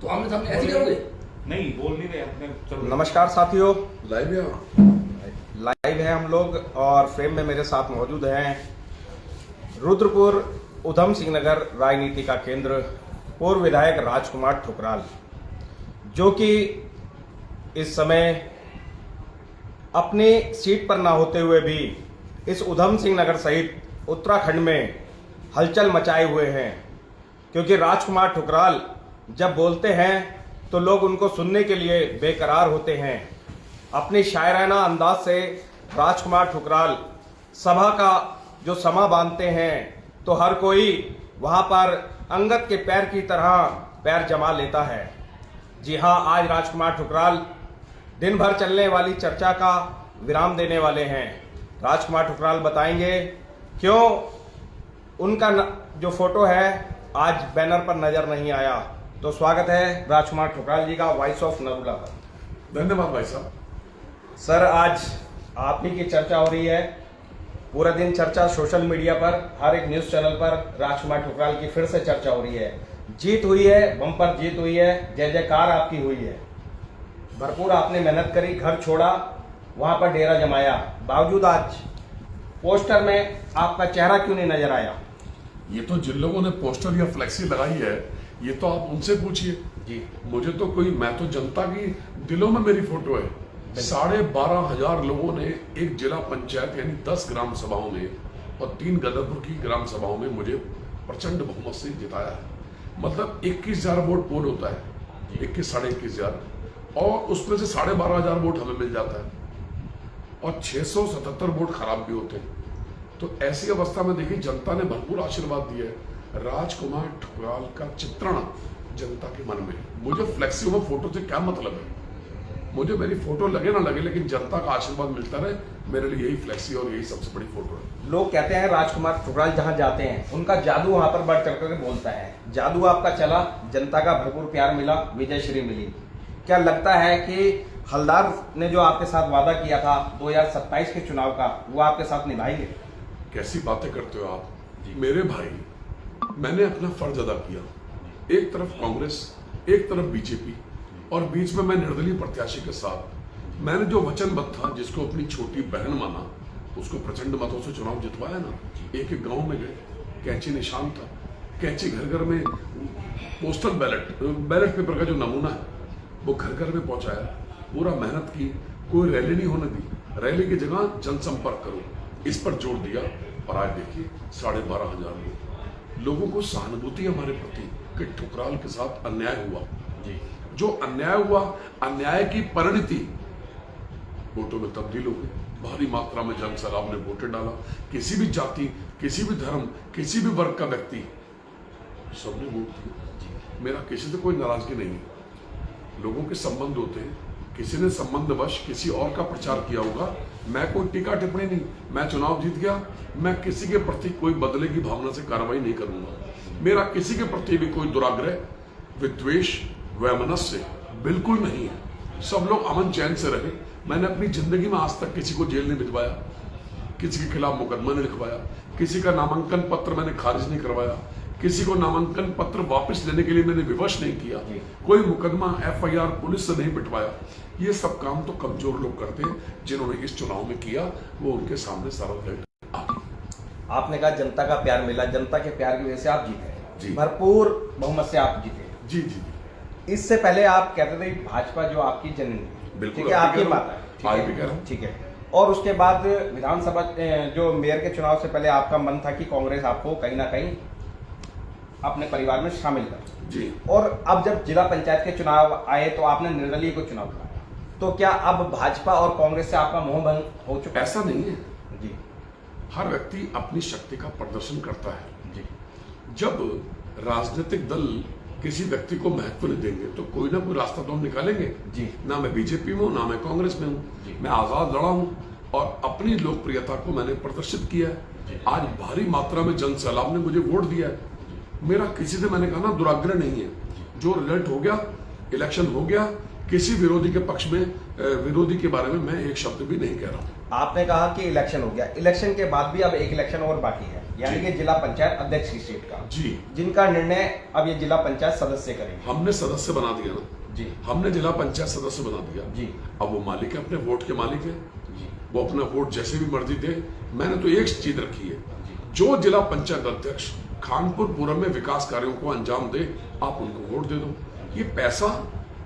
तो आमने सामने ऐसे करोगे? नहीं बोल नहीं रहे अपने। नमस्कार साथियों, लाइव है। लाइव है हम लोग और फ्रेम में मेरे साथ मौजूद हैं रुद्रपुर उधम सिंह नगर राजनीति का केंद्र पूर्व विधायक राजकुमार ठुकराल, जो कि इस समय अपनी सीट पर न होते हुए भी इस उधम सिंह नगर सहित उत्तराखंड में हलचल मचाए हुए हैं। क्योंकि राजकुमार ठुकराल जब बोलते हैं तो लोग उनको सुनने के लिए बेकरार होते हैं। अपनी शायराना अंदाज से राजकुमार ठुकराल सभा का जो समा बांधते हैं तो हर कोई वहां पर अंगद के पैर की तरह पैर जमा लेता है। जी हाँ, आज राजकुमार ठुकराल दिन भर चलने वाली चर्चा का विराम देने वाले हैं। राजकुमार ठुकराल बताएंगे क्यों उनका जो फोटो है आज बैनर पर नजर नहीं आया। तो स्वागत है राजकुमार ठुकराल जी का वॉइस ऑफ नरूला पर। धन्यवाद भाई साहब। सर, आज आप ही की चर्चा हो रही है, पूरा दिन चर्चा सोशल मीडिया पर, हर एक न्यूज चैनल पर राजकुमार ठुकराल की फिर से चर्चा हो रही है। जीत हुई है, बम्पर जीत हुई है, जय जयकार आपकी हुई है। भरपूर आपने मेहनत करी, घर छोड़ा, वहां पर डेरा जमाया, बावजूद आज पोस्टर में आपका चेहरा क्यों नहीं नजर आया? ये तो जिन लोगों ने पोस्टर या फ्लेक्सी लगाई है ये तो आप उनसे पूछिए जी। मुझे तो कोई, मैं तो जनता की दिलों में मेरी फोटो है। 12,500 लोगों ने एक जिला पंचायत यानी 10 ग्राम सभाओं में और 3 गदरपुर की ग्राम सभाओं में मुझे प्रचंड बहुमत से जिताया है। मतलब 21,000 वोट पोल होता है, 21 साढ़े 21,000, और उसमें से 12,500 वोट हमें मिल जाता है और 677 वोट खराब भी होते हैं। तो ऐसी अवस्था में देखिए जनता ने भरपूर आशीर्वाद दिया है। राजकुमार ठुकराल का चित्रण जनता के मन में है। मुझे फ्लेक्सी में फोटो से क्या मतलब है, मुझे मेरी फोटो लगे ना लगे लेकिन जनता का आशीर्वाद मिलता रहे, मेरे लिए यही फ्लेक्सी और यही सबसे बड़ी फोटो है। लोग कहते हैं राजकुमार ठुकराल जहां जाते हैं उनका जादू वहां पर बढ़ चढ़ कर बोलता है। जादू आपका चला, जनता का भरपूर प्यार मिला, विजय श्री मिली। क्या लगता है कि हलदार ने जो आपके साथ वादा किया था 2027 के चुनाव का, वो आपके साथ निभाएंगे? कैसी बातें करते हो आप मेरे भाई। मैंने अपना फर्ज अदा किया। एक तरफ कांग्रेस, एक तरफ बीजेपी, और बीच में मैं निर्दलीय प्रत्याशी के साथ मैंने जो वचनबद्ध था, जिसको अपनी छोटी बहन माना, उसको प्रचंड मतों से चुनाव जितवाया ना। एक एक गांव में गए, कैंची निशान था, कैंची घर घर में पोस्टल बैलेट पेपर का जो नमूना है वो घर घर में पहुंचाया। पूरा मेहनत की, कोई रैली नहीं होने दी, रैली की जगह जनसंपर्क करो, इस पर जोर दिया। और आज देखिए 12,500 लोगों को सहानुभूति हमारे प्रति कि ठुकराल के साथ अन्याय हुआ जी। जो अन्याय हुआ, अन्याय की परिणति वोटों में तब्दील हो गई। भारी मात्रा में जन सैलाब ने वोटें डाला। किसी भी जाति, किसी भी धर्म, किसी भी वर्ग का व्यक्ति, सबने वोट दिया। मेरा किसी से कोई नाराजगी नहीं है। लोगों के संबंध होते हैं, किसी ने संबंधवश किसी और का प्रचार किया होगा, मैं कोई टीका टिप्पणी नहीं। मैं चुनाव जीत गया, मैं किसी के प्रति कोई बदले की भावना से कार्रवाई नहीं करूंगा। मेरा किसी के प्रति भी कोई दुराग्रह, विद्वेष, वैमनस्य बिल्कुल नहीं है। सब लोग अमन चैन से रहे। मैंने अपनी जिंदगी में आज तक किसी को जेल नहीं भिजवाया, किसी के खिलाफ मुकदमा नहीं लिखवाया, किसी का नामांकन पत्र मैंने खारिज नहीं करवाया, किसी को नामांकन पत्र वापस लेने के लिए मैंने विवश नहीं किया, कोई मुकदमा FIR पुलिस से नहीं पिटवाया। ये सब काम तो कमजोर लोग करते हैं। जिन्होंने इस चुनाव में किया वो उनके सामने सरल है। आपने कहा जनता का प्यार मिला, जनता के प्यार की वजह से आप जीते जी। भरपूर बहुमत से आप जीते। जी जी। इससे पहले आप कहते थे भाजपा जो आपकी जननी, बिल्कुल, ठीक है, आपकी बात है, आज भी कह रहा हूं। ठीक है। और उसके बाद विधानसभा जो मेयर के चुनाव से पहले आपका मन था कि कांग्रेस आपको कहीं ना कहीं अपने परिवार में शामिल कर जी। और अब जब जिला पंचायत के चुनाव आए तो आपने निर्दलीय को चुनाव लड़ा। तो क्या अब भाजपा और कांग्रेस से आपका मोह भंग हो चुका है? ऐसा नहीं है जी। हर व्यक्ति अपनी शक्ति का प्रदर्शन करता है जी। जब राजनीतिक दल किसी व्यक्ति को महत्व नहीं देंगे तो कोई ना कोई रास्ता तो हम निकालेंगे जी। ना मैं बीजेपी में हूं, ना मैं कांग्रेस में हूं। मैं आजाद लड़ा हूं और अपनी लोकप्रियता को मैंने प्रदर्शित किया है। आज भारी मात्रा में जन सैलाब ने मुझे वोट दिया है। मेरा किसी से, मैंने कहा ना, दुराग्रह नहीं है। जो रिजल्ट हो गया, इलेक्शन हो गया, किसी विरोधी के पक्ष में, विरोधी के बारे में मैं एक शब्द भी नहीं कह रहा हूं। आपने कहा कि इलेक्शन हो गया, इलेक्शन के बाद भी अब एक इलेक्शन और बाकी है, यानी कि जिला पंचायत अध्यक्ष की सीट का, जी, जिनका निर्णय अब ये जिला पंचायत सदस्य करेंगे। हमने सदस्य बना दिया ना जी हमने जिला पंचायत सदस्य बना दिया जी अब वो मालिक है, अपने वोट के मालिक है, जी वो अपना वोट जैसे भी मर्जी दे। मैंने तो एक चीज रखी है, जी जो जिला पंचायत अध्यक्ष खानपुर पूरम में विकास कार्यों को अंजाम दे, आप उनको वोट दे दो।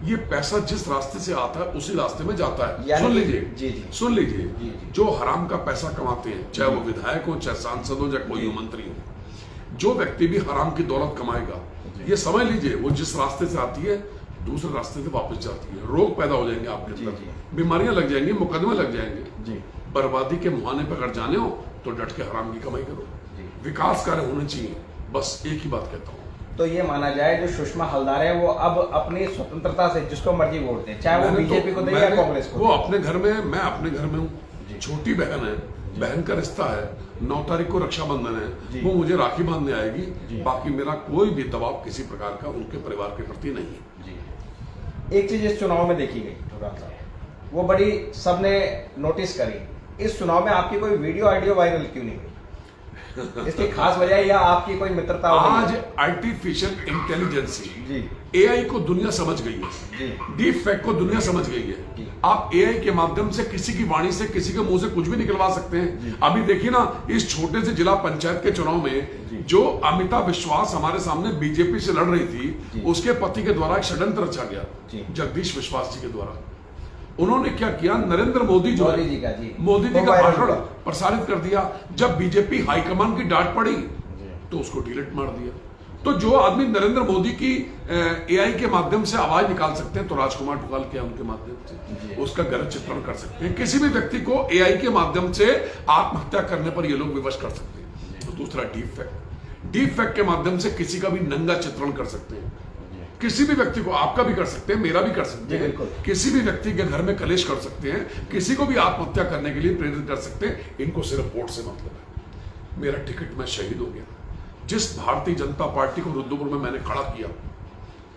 ये पैसा जिस रास्ते से आता है उसी रास्ते में जाता है। यानी सुन कि- लीजिए, जी जी सुन लीजिए, जी, जी। जो हराम का पैसा कमाते हैं, चाहे वो विधायक हो, चाहे सांसद हो, चाहे कोई मंत्री हो, जो व्यक्ति भी हराम की दौलत कमाएगा, ये समझ लीजिए वो जिस रास्ते से आती है दूसरे रास्ते से वापस जाती है। रोग पैदा हो जाएंगे आपके जी, अंदर, जी। बीमारियां लग जाएंगी, मुकदमे लग जाएंगे। जी बर्बादी के मुहाने पर अगर जाने हो तो डट के हराम की कमाई करो। जी। विकास कार्य होने चाहिए, बस एक ही बात कहता हूँ। तो ये माना जाए जो सुषमा हलदार है वो अब अपनी स्वतंत्रता से जिसको मर्जी वोट दे, चाहे वो मैंने बीजेपी को दे या मैंने- कांग्रेस को वो दे। अपने घर में, मैं अपने घर में जी। हूँ, छोटी बहन है, बहन का रिश्ता है, 9 तारीख को रक्षाबंधन जी। है, वो मुझे राखी बांधने आएगी। जी। बाकी मेरा कोई भी दबाव किसी प्रकार का उनके परिवार के प्रति नहीं है। जी एक चीज इस चुनाव में देखी गई ठुकराल साहब, वो बड़ी सबने नोटिस करी, इस चुनाव में आपकी कोई वीडियो ऑडियो वायरल क्यों नहीं हुई? इसकी खास वजह या आपकी कोई मित्रता हो गई आज है? आर्टिफिशियल इंटेलिजेंस, जी एआई को दुनिया समझ गई है, जी डीप फैक्ट को दुनिया समझ गई है। जी। आप एआई के माध्यम से किसी की वाणी से, किसी के मुंह से कुछ भी निकलवा सकते जी। हैं। अभी देखिए ना, इस छोटे से जिला पंचायत के चुनाव जी। में जो अमिता विश्वास हमारे सामने बीजेपी से लड़ रही जी। थी, उसके पति के द्वारा एक षड्यंत्र रचा गया, जी। जगदीश विश्वास जी के द्वारा। उन्होंने क्या किया, नरेंद्र मोदी जो मोदी जी का जी मोदी जी वो का वायरल भाषण हुआ। प्रसारित कर दिया। जब बीजेपी हाईकमान की डांट पड़ी तो उसको डिलीट मार दिया। तो जो आदमी नरेंद्र मोदी की एआई के माध्यम से आवाज निकाल सकते हैं, तो राजकुमार ठुकराल क्या उनके माध्यम जी। से उसका गलत चित्रण कर सकते हैं। किसी भी व्यक्ति को एआई के माध्यम से आत्महत्या करने पर ये लोग विवश कर सकते हैं। तो दूसरा डीप फैक्ट के माध्यम से किसी का भी नंगा चित्रण कर सकते हैं। किसी भी व्यक्ति को, आपका भी कर सकते हैं, मेरा भी कर सकते जी, हैं, बिल्कुल। किसी भी व्यक्ति के घर में कलेश कर सकते हैं, किसी को भी आत्महत्या करने के लिए प्रेरित कर सकते हैं। इनको सिर्फ वोट से मतलब है। मेरा टिकट, मैं शहीद हो गया। जिस भारतीय जनता पार्टी को रुद्रपुर में मैंने खड़ा किया,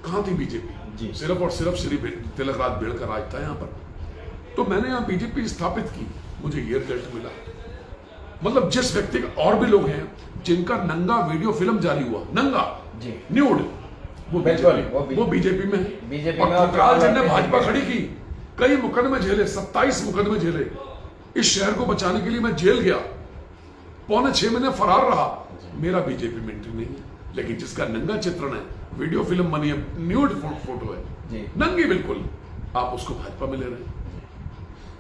कहां थी बीजेपी? जी। सिर्फ और सिर्फ श्री तिलकराज बेड़ का राज था यहाँ पर। तो मैंने यहाँ बीजेपी स्थापित की, मुझे ये रिजल्ट मिला। मतलब जिस व्यक्ति का, और भी लोग हैं जिनका नंगा वीडियो फिल्म जारी हुआ, नंगा जी न्यूड, वो बिल्कुल, वो बीजेपी में है। बीजेपी और में, और ठुकराल जी ने बीजेपी भाजपा में। खड़ी की, कई मुकदमे झेले, 27 मुकदमे झेले। इस शहर को बचाने के लिए मैं जेल गया, 5.25 महीने फरार रहा। मेरा बीजेपी में एंट्री नहीं है। लेकिन जिसका नंगा चित्रण है, वीडियो फिल्म बनी है, न्यूड फोटो है, जी। नंगी बिल्कुल, आप उसको भाजपा में ले रहे हैं।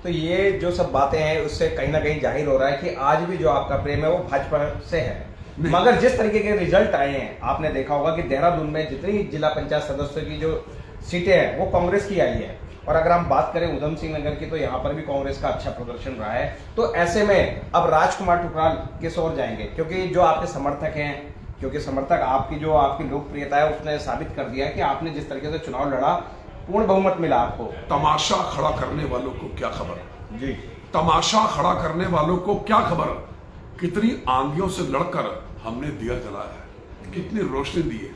तो ये जो सब बातें हैं उससे कहीं ना कहीं जाहिर हो रहा है कि आज भी जो आपका प्रेम है वो भाजपा से है। नहीं। मगर जिस तरीके के रिजल्ट आए हैं, आपने देखा होगा कि देहरादून में जितनी जिला पंचायत सदस्यों की जो सीटें हैं वो कांग्रेस की आई है। और अगर हम बात करें उधम सिंह नगर की, तो यहाँ पर भी कांग्रेस का अच्छा प्रदर्शन रहा है। तो ऐसे में अब राजकुमार ठुकराल किस ओर जाएंगे? क्योंकि जो आपके समर्थक हैं, क्योंकि समर्थक आपकी लोकप्रियता है उसने साबित कर दिया है कि आपने जिस तरीके से चुनाव लड़ा, पूर्ण बहुमत मिला आपको। तमाशा खड़ा करने वालों को क्या खबर, जी तमाशा खड़ा करने वालों को क्या खबर, कितनी आंधियों से लड़कर हमने दिया जलाया है, कितनी रोशनी दी है,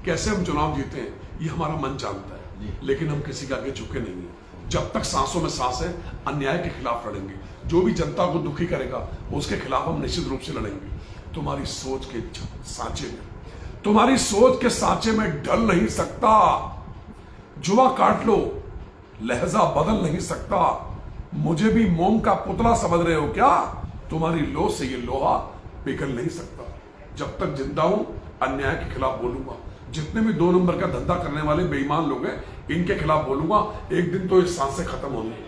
कैसे हम चुनाव जीते हैं, ये हमारा मन जानता है। लेकिन हम किसी के आगे झुके नहीं है। जब तक सांसों में सांस है, अन्याय के खिलाफ लड़ेंगे। जो भी जनता को दुखी करेगा उसके खिलाफ हम निश्चित रूप से लड़ेंगे। तुम्हारी सोच के सांचे में, तुम्हारी सोच के सांचे में ढल नहीं सकता। जुआ काट लो, लहजा बदल नहीं सकता। मुझे भी मोम का पुतला समझ रहे हो क्या? तुम्हारी लो से ये लोहा पिघल नहीं सकता। जब तक जिंदा हूं, अन्याय के खिलाफ बोलूंगा। जितने भी 2 नंबर का धंधा करने वाले बेईमान लोग हैं, इनके खिलाफ बोलूंगा। एक दिन तो ये सांसें खत्म होंगी,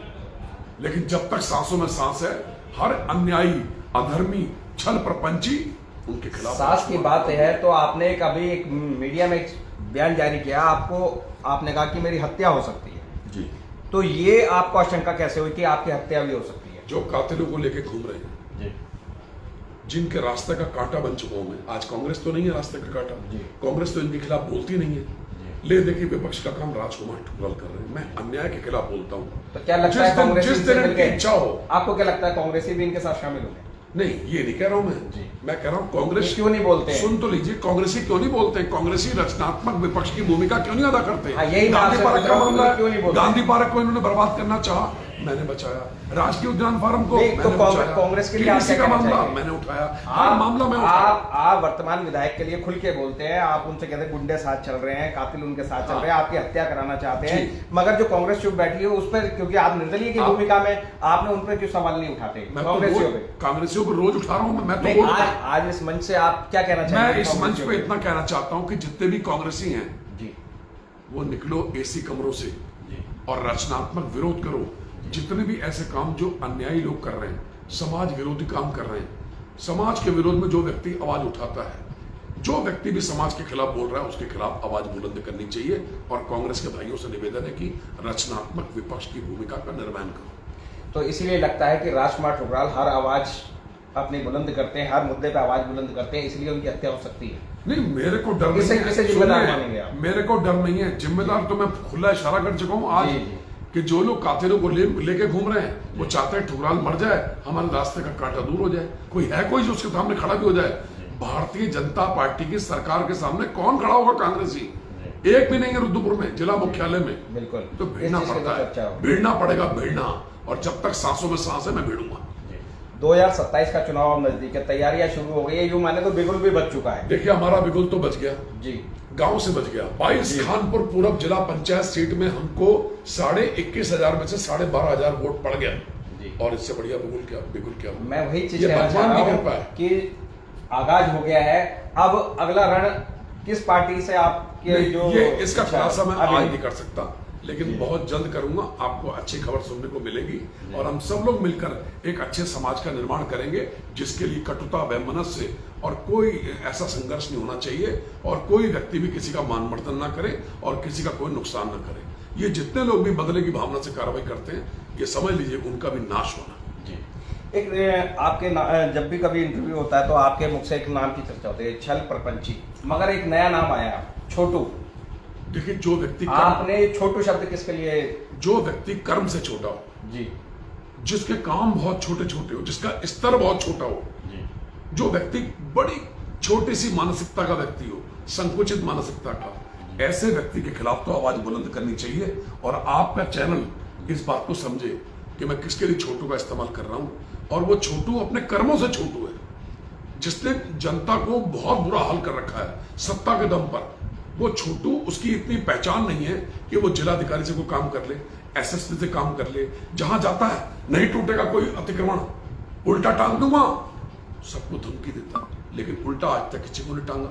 लेकिन जब तक सांसों में सांस है, हर अन्यायी, अधर्मी, छल प्रपंची, उनके खिलाफ सास की बात है। तो आपने अभी एक मीडिया में एक बयान जारी किया, आपने कहा कि मेरी हत्या हो सकती है जी। तो ये आपको आशंका कैसे हुई कि आपकी हत्या भी हो सकती है? जो कातिलों को लेके घूम रहे हैं जी जिनके रास्ते का कांटा बन चुका हूं मैं। आज कांग्रेस तो नहीं है रास्ते का कांटा, जी। कांग्रेस तो इनके खिलाफ बोलती नहीं है। ले देखिए, विपक्ष का काम राजकुमार ठुकराल कर रहे हैं। मैं अन्याय के खिलाफ बोलता हूं। तो क्या लगता है कांग्रेस जिस दिन इनकी इच्छा हो। आपको क्या लगता है कांग्रेसी भी इनके साथ शामिल होंगे? नहीं, ये नहीं कह रहा हूं मैं। जी। मैं कह रहा हूं कांग्रेस क्यों नहीं बोलते हैं? सुन तो लीजिए, कांग्रेसी क्यों नहीं बोलते हैं? कांग्रेसी रचनात्मक विपक्ष की भूमिका क्यों नहीं अदा करते? हाँ, यही मैं गांधी आपसे पार्क पूछ का रहा हूं, मामला है, क्यों नहीं बोलते? गांधी पार्क को इन्होंने बर्बाद करना चाहा, मैंने बचाया, राजकीय उद्यान फार्म को नहीं, तो मैंने बचाया, कांग्रेस के लिए आप TDC क्या का कहना मामला चाहेंगे? मैंने उठाया, हर मामला मैं उठाया। आप वर्तमान विधायक के लिए खुल के बोलते हैं, आप उनसे कहते हैं गुंडे साथ चल रहे हैं, कातिल उनके साथ चल रहे हैं, आपकी हत्या कराना चाहते हैं, मगर जो कांग्रेस चुप बैठी है उस पर, क्योंकि आप निर्दलीय की भूमिका में, आपने उन पर क्यों सवाल नहीं उठाते? मैं तो कांग्रेसियों पे कांग्रेसियों को रोज उठा रहा हूं, मैं तो नहीं, रोज उठा- आज इस मंच से आप क्या कहना मैं चाहेंगे? इस मंच कांग्रेसियों पे इतना कहना चाहता हूं कि जितने भी कांग्रेसी हैं जी वो निकलो AC कमरों से और रचनात्मक विरोध करो। जितने भी ऐसे काम जो अन्यायी लोग कर रहे हैं, समाज विरोधी काम कर रहे हैं, समाज के विरोध में जो व्यक्ति आवाज उठाता है, जो व्यक्ति भी समाज के खिलाफ बोल रहा है, उसके खिलाफ आवाज बुलंद करनी चाहिए। और कांग्रेस के भाइयों से निवेदन है कि रचनात्मक विपक्ष की भूमिका का निर्वहन करो। तो इसलिए लगता है कि राजकुमार ठुकराल हर आवाज अपनी बुलंद करते हैं, हर मुद्दे पे आवाज बुलंद करते हैं, इसलिए उनकी हत्या हो सकती है। नहीं, मेरे को डर नहीं किसे है, जिम्मेदार सुनिए, मानेंगे आप? मेरे को डर नहीं है। जिम्मेदार तो मैं खुला इशारा कर चुका हूं आज जी, जी। कि जो लोग कातिलों को लेके घूम रहे हैं, वो चाहते हैं ठुकराल मर जाए, हमारे रास्ते का कांटा दूर हो जाए। कोई है कोई जो उसके सामने खड़ा भी हो जाए? भारतीय जनता पार्टी की सरकार के सामने कौन खड़ा होगा कांग्रेसी? एक भी नहीं है रुद्रपुर में, जिला मुख्यालय में। बिल्कुल, तो भिड़ना इस चीज़ की पड़ता तो चर्चा है, हो। भिड़ना पड़ेगा, भिड़ना। और जब तक सांसों में सांस है, मैं भिड़ूंगा। 2027 का चुनाव अब नजदीक है, तैयारियां शुरू हो गई है, यूं माने तो बिगुल भी बच चुका है। देखिए, हमारा बिगुल तो बच गया, जी गांव से बच गया। 22 खानपुर पूरब जिला पंचायत सीट में हमको 21,500 में से 12,500 वोट पड़ गया। और इससे बढ़िया बिगुल क्या? मैं वही चीज ये कहना चाह भगवान रहा की हूं कृपा है। कि आगाज हो गया है, अब अगला रण किस पार्टी से आपके नहीं, जो ये इसका अच्छा, खुलासा मैं अभी- आज नहीं कर सकता, लेकिन बहुत जल्द करूंगा। आपको अच्छी खबर सुनने को मिलेगी और हम सब लोग मिलकर एक अच्छे समाज का निर्माण करेंगे, जिसके लिए कटुता, वैमनस्य और कोई ऐसा संघर्ष नहीं होना चाहिए, और कोई व्यक्ति भी किसी का मान मर्दन ना करे और किसी का कोई नुकसान ना करे। ये जितने लोग भी बदले की भावना से कार्रवाई करते हैं, ये समझ लीजिए उनका भी नाश होना। एक आपके जब भी कभी इंटरव्यू होता है तो आपके मुख से एक नाम की चर्चा होती है, छल प्रपंची, मगर एक नया नाम आया, छोटू। देखिए, जो व्यक्ति आपने छोटू शब्द किसके लिए? जो व्यक्ति कर्म से छोटा हो, जी जिसके काम बहुत छोटे छोटे हो, जिसका स्तर बहुत छोटा हो, जो व्यक्ति बड़ी छोटी सी मानसिकता का व्यक्ति हो, संकुचित मानसिकता का, ऐसे व्यक्ति के खिलाफ तो आवाज बुलंद करनी चाहिए। और आपका चैनल इस बात को समझे कि मैं किसके लिए छोटू का इस्तेमाल कर रहा हूं। और वो छोटू अपने कर्मों से छोटू है, जिसने जनता को बहुत बुरा हाल कर रखा है सत्ता के दम पर। वो छोटू, उसकी इतनी पहचान नहीं है कि वो जिलाधिकारी से कोई काम कर ले, SSP से काम कर ले, जहां जाता है नहीं टूटेगा कोई अतिक्रमण, उल्टा टांग दूंगा, सबको धमकी देता, लेकिन उल्टा आज तक किसी को नहीं टांगा।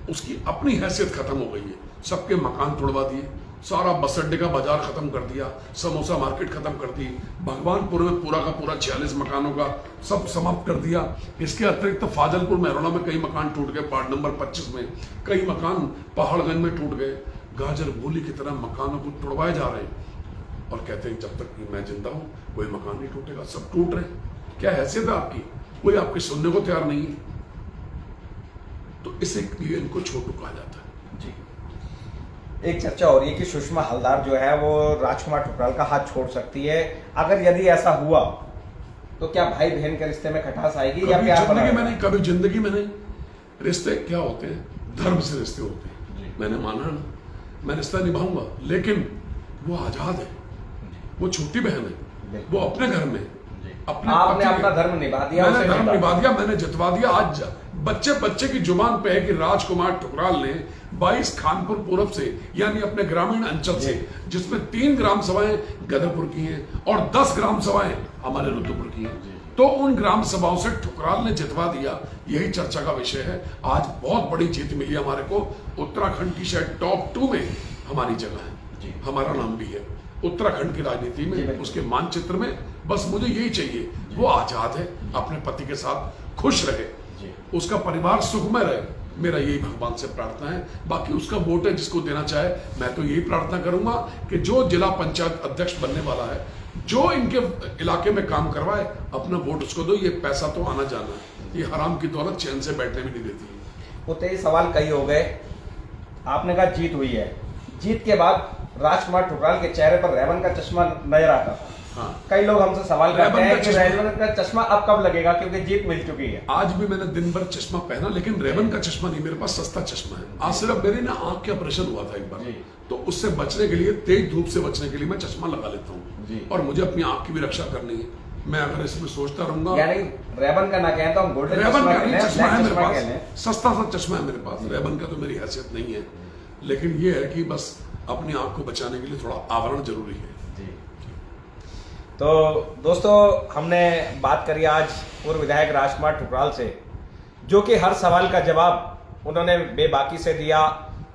उसकी अपनी हैसियत खत्म हो गई है, सबके मकान तोड़वा दिए, सारा बस अड्डे का बाजार खत्म कर दिया, समोसा मार्केट खत्म कर दी, भगवानपुर में पूरा का पूरा 46 मकानों का सब समाप्त कर दिया। इसके अतिरिक्त तो फाजलपुर मेहरोला में कई मकान टूट गए, वार्ड नंबर 25 में कई मकान पहाड़गंज में टूट गए। गाजर मूली की तरह मकानों को तोड़वाए जा रहे हैं और कहते हैं जब तक मैं जिंदा हूं कोई मकान नहीं टूटेगा। सब टूट रहे हैं। क्या हैसियत है आपकी? कोई आपकी सुनने को तैयार नहीं है। तो इसलिए इनको छोटू कहा जाता है। जी। एक चर्चा हो रही है कि सुषमा हलदार जो है वो राजकुमार ठुकराल का हाथ छोड़ सकती है। अगर यदि ऐसा हुआ तो क्या भाई बहन के रिश्ते में खटास आएगी या प्यार बना रहेगा? कभी जिंदगी में नहीं। रिश्ते क्या होते हैं? धर्म से रिश्ते होते हैं। मैंने माना ना, मैं रिश्ता निभाऊंगा, लेकिन वो आजाद है, वो छोटी बहन है, वो अपने घर में आपने अपना धर्म निभा दिया, मैंने धर्म निभा दिया, मैंने जितवा दिया। आज बच्चे की जुबान पे है कि राजकुमार ठुकराल ने 22 खानपुर पूरब से, यानी अपने ग्रामीण अंचल से, जिसमें 3 ग्राम सभाएं गदरपुर की हैं और 10 ग्राम सभाएं हमारे रुद्रपुर की हैं, तो उन ग्राम सभाओं से ठुकराल ने जितवा दिया। यही चर्चा का विषय है। आज बहुत बड़ी जीत मिली हमारे को। उत्तराखंड की शायद टॉप 2 में हमारी जगह है, हमारा नाम भी है उत्तराखंड की राजनीति में, उसके मानचित्र में। बस मुझे यही चाहिए, वो आजाद है, अपने पति के साथ खुश रहे, उसका परिवार सुखमय रहे। मेरा यही भगवान से प्रार्थना है। बाकी उसका वोट है, जिसको देना चाहे। मैं तो यही प्रार्थना करूंगा कि जो जिला पंचायत अध्यक्ष बनने वाला है, जो इनके इलाके में काम करवाए, अपना वोट उसको दो। ये पैसा तो आना जाना है, ये हराम की दौलत चैन से बैठने भी नहीं देती। वो 23 सवाल कई हो गए। आपने कहा जीत हुई है, जीत के बाद राजकुमार ठुकराल के चेहरे पर रेवन का चश्मा नजर आता था। हाँ। कई लोग हमसे सवाल करते रेवन हैं का कि रेवन का चश्मा अब कब लगेगा, क्योंकि जीत मिल चुकी है। आज भी मैंने दिन भर चश्मा पहना, लेकिन रेवन का चश्मा नहीं, मेरे पास सस्ता चश्मा है। आज सिर्फ मेरी ना आंख के ऑपरेशन हुआ था एक बार, तो उससे बचने के लिए, तेज धूप से बचने के लिए मैं चश्मा लगा लेता हूँ। जी। और मुझे अपनी आंख की भी रक्षा करनी है। मैं अगर इसमें सोचता रहूंगा, यानी रेबन का ना कहें तो हम गोल्डन रेबन का नहीं, चश्मा है मेरे कह लें। पास, सस्ता सा चश्मा है मेरे पास। रेबन का तो मेरी हैसियत नहीं है, लेकिन ये है कि बस अपनी आंख को बचाने के लिए थोड़ा आवरण जरूरी है। जी। तो दोस्तों, हमने बात करी आज पूर्व विधायक राजकुमार ठुकराल से, जो कि हर सवाल का जवाब उन्होंने बेबाकी से दिया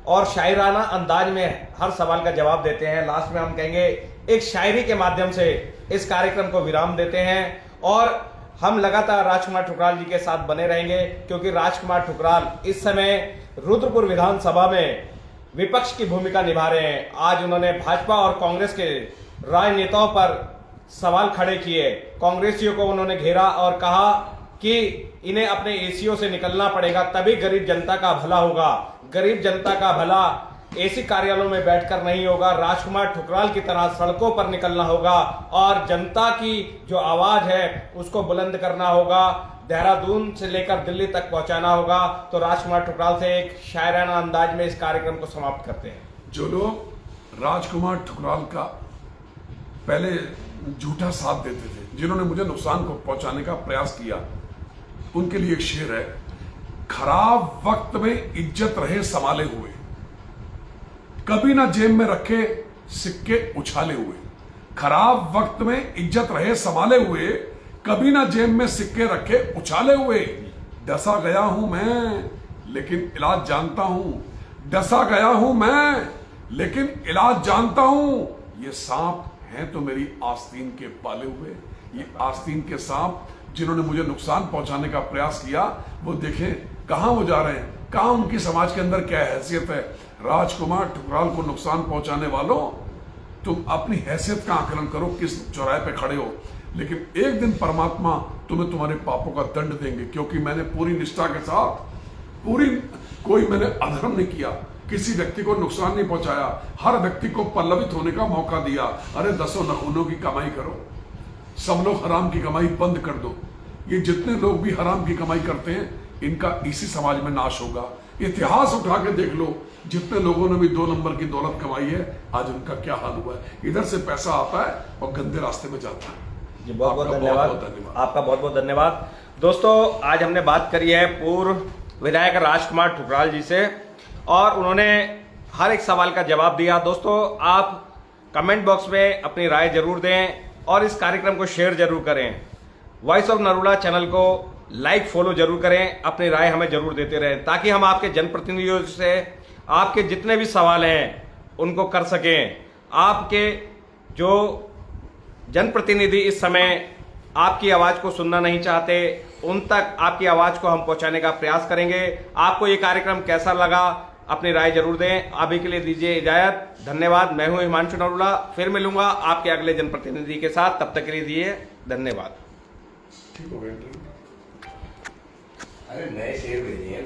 और शायराना अंदाज में हर सवाल का जवाब देते हैं। लास्ट में हम कहेंगे एक शायरी के माध्यम से इस कार्यक्रम को विराम देते हैं और हम लगातार राजकुमार ठुकराल जी के साथ बने रहेंगे, क्योंकि राजकुमार ठुकराल इस समय रुद्रपुर विधानसभा में विपक्ष की भूमिका निभा रहे हैं। आज उन्होंने भाजपा और कांग्रेस के राजनेताओं पर सवाल खड़े किए। कांग्रेसियों को उन्होंने घेरा और कहा कि इन्हें अपने एसीओ से निकलना पड़ेगा, तभी गरीब जनता का भला होगा। गरीब जनता का भला एसी कार्यालयों में बैठकर नहीं होगा, राजकुमार ठुकराल की तरह सड़कों पर निकलना होगा और जनता की जो आवाज है उसको बुलंद करना होगा, देहरादून से लेकर दिल्ली तक पहुंचाना होगा। तो राजकुमार ठुकराल से एक शायराना अंदाज में इस कार्यक्रम को समाप्त करते हैं। जो लोग राजकुमार ठुकराल का पहले झूठा साथ देते थे, जिन्होंने मुझे नुकसान को पहुंचाने का प्रयास किया, उनके लिए एक शेर है, खराब वक्त में इज्जत रहे संभाले हुए, कभी ना जेब में रखे सिक्के उछाले हुए। खराब वक्त में इज्जत रहे संभाले हुए, कभी ना जेब में सिक्के रखे उछाले हुए। डसा गया हूं मैं लेकिन इलाज जानता हूं, डसा गया हूं मैं लेकिन इलाज जानता हूं। ये सांप हैं तो मेरी आस्तीन के पाले हुए। ये आस्तीन के सांप जिन्होंने मुझे नुकसान पहुंचाने का प्रयास किया, वो देखें कहां वो जा रहे हैं, कहां उनकी समाज के अंदर क्या हैसियत है। राजकुमार ठुकराल को नुकसान पहुंचाने वालों, तुम अपनी हैसियत का आकलन करो, किस चौराहे पे खड़े हो। लेकिन एक दिन परमात्मा तुम्हें तुम्हारे पापों का दंड देंगे, क्योंकि मैंने पूरी निष्ठा के साथ कोई मैंने अधर्म नहीं किया, किसी व्यक्ति को नुकसान नहीं पहुंचाया, हर व्यक्ति को पल्लवित होने का मौका दिया। अरे 10 नखूनों की कमाई करो, सब लोग हराम की कमाई बंद कर दो। ये जितने लोग भी हराम की कमाई करते हैं, इनका इसी समाज में नाश होगा। इतिहास उठा के देख लो, जितने लोगों ने भी 2 नंबर की दौलत कमाई है, आज उनका क्या हाल हुआ है। इधर से पैसा आता है और गंदे रास्ते में जाता है। जी, बहुत बहुत धन्यवाद आपका, बहुत बहुत धन्यवाद। दोस्तों, आज हमने बात करी है पूर्व विधायक राजकुमार ठुकराल जी से और उन्होंने हर एक सवाल का जवाब दिया। दोस्तों, आप कमेंट बॉक्स में अपनी राय जरूर दें और इस कार्यक्रम को शेयर जरूर करें। वॉइस ऑफ नरोला चैनल को लाइक फॉलो जरूर करें, अपनी राय हमें जरूर देते रहें, ताकि हम आपके जनप्रतिनिधियों से आपके जितने भी सवाल हैं उनको कर सकें। आपके जो जनप्रतिनिधि इस समय आपकी आवाज को सुनना नहीं चाहते, उन तक आपकी आवाज को हम पहुंचाने का प्रयास करेंगे। आपको ये कार्यक्रम कैसा लगा, अपनी राय जरूर दें। अभी के लिए दीजिए इजाजत, धन्यवाद। मैं हूं हिमांशु नरोला, फिर मिलूंगा आपके अगले जनप्रतिनिधि के साथ। तब तक के लिए दिए धन्यवाद। ठीक हो गया। अरे नए शेर भेजिए।